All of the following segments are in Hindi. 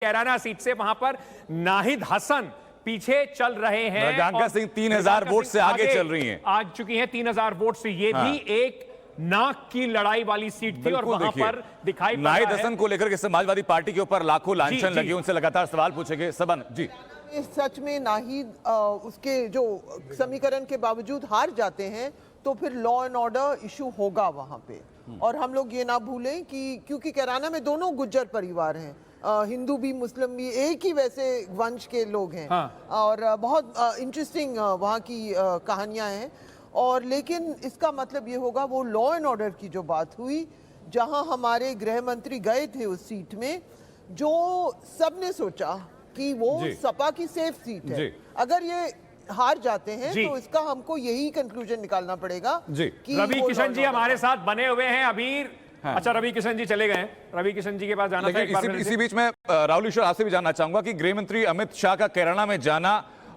कैराना सीट से वहां पर नाहिद हसन पीछे चल रहे हैं। मृगांका सिंह 3000 वोट से आगे चल रही हैं। आ चुकी हैं 3000 वोट से। ये भी एक नाक की लड़ाई वाली सीट थी और वहां पर दिखाई पड़ा नाहिद हसन को लेकर के समाजवादी पार्टी के ऊपर लाखों लांछन लगे, उनसे लगातार सवाल पूछे गए। सबन जी, सच में नाहिद उसके जो समीकरण के बावजूद हार जाते हैं तो फिर लॉ एंड ऑर्डर इशू होगा वहां पे। और हम लोग ये ना भूलें कि क्योंकि कैराना में दोनों गुज्जर परिवार हैं, हिंदू भी मुस्लिम भी एक ही वैसे वंश के लोग हैं। और बहुत इंटरेस्टिंग वहाँ की कहानियां हैं। और लेकिन इसका मतलब ये होगा वो लॉ एंड ऑर्डर की जो बात हुई, जहां हमारे गृह मंत्री गए थे उस सीट में, जो सबने सोचा कि वो सपा की सेफ सीट है। अगर ये हार जाते हैं तो इसका हमको यही कंक्लूजन निकालना पड़ेगा कि रवि किशन जी हमारे साथ बने हुए हैं अभी। अच्छा, रवि किशन जी चले गए। रवि किशन जी के पास जाना था। इसी बीच में राहुल ईश्वर आपसे भी जानना चाहूंगा कि गृह मंत्री अमित शाह का कैराना में जाना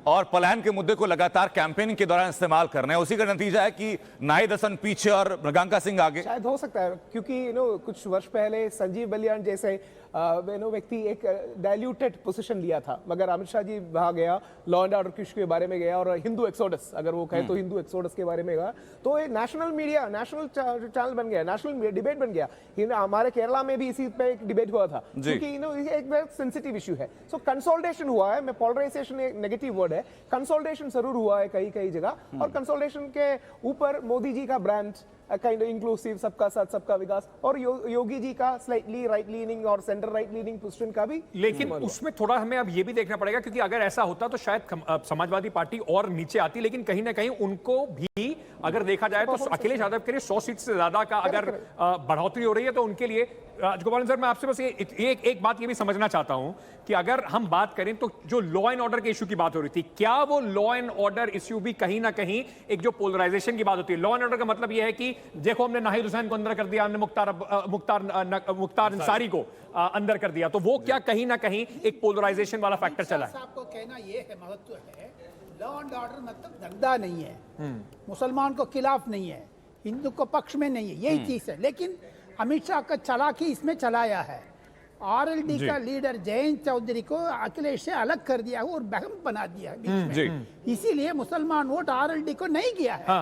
और पलायन के मुद्दे को लगातार कैंपेनिंग के दौरान इस्तेमाल करना है, उसी का नतीजा है कि नाहिद हसन पीछे और मृगांका सिंह आगे। शायद हो सकता है, क्योंकि कुछ वर्ष पहले संजीव बलियान जैसे व्यक्ति एक डाइल्यूटेड पोजीशन लिया था, मगर अमित शाह जी वहां गया, लॉ एंड ऑर्डर के इश्यू के बारे में गया और हिंदू एक्सोडस, अगर वो कहे तो हिंदू एक्सोडस के बारे में गया, तो ये नेशनल मीडिया, नेशनल चैनल बन गया, नेशनल डिबेट बन गया। हमारे केरला में भी इसी पे एक डिबेट हुआ था, क्योंकि एक वेरी सेंसिटिव इश्यू है। सो कंसोलिडेशन हुआ है, मैं पोलराइजेशन एक नेगेटिव वर्ड है, कंसोलिडेशन जरूर हुआ है कई कई जगह। और कंसोलिडेशन के ऊपर मोदी जी का ब्रांड काइंड ऑफ इंक्लूसिव, सबका साथ सबका विकास, और योगी जी का स्लाइटली राइट लीनिंग और सेंटर राइट लीनिंग पोजीशन का भी। लेकिन उसमें थोड़ा हमें अब ये भी देखना पड़ेगा, क्योंकि अगर ऐसा होता तो शायद समाजवादी पार्टी और नीचे आती, लेकिन कहीं ना कहीं उनको भी अगर देखा जाए तो अखिलेश यादव के लिए 100 सीट से ज्यादा का अगर बढ़ोतरी हो रही है तो उनके लिए। राजगोपाल सर, मैं आपसे बस एक बात ये भी समझना चाहता हूं कि अगर हम बात करें तो जो लॉ एंड ऑर्डर के इश्यू की बात हो रही थी, क्या वो लॉ एंड ऑर्डर इश्यू भी कहीं ना कहीं एक जो पोलराइजेशन की बात होती है, लॉ एंड ऑर्डर का मतलब यह है कि देखो हमने नाहिद हुसैन को अंदर कर दिया, हमने मुख्तार अंसारी को अंदर कर दिया, तो वो क्या कहीं ना कहीं एक पोलराइजेशन वाला फैक्टर चला है? आपको कहना ये है, महत्व है, लॉ एंड ऑर्डर मतलब धंधा नहीं है, मुसलमान को खिलाफ नहीं है, हिंदू को पक्ष में नहीं है, यही चीज है। लेकिन अमित शाह का चालाकी इसमें चलाया है। आरएलडी का लीडर जयंत चौधरी को अखिलेश से अलग कर दिया और बहम बना दिया बीच में, इसीलिए मुसलमान वोट आरएलडी को नहीं गया है।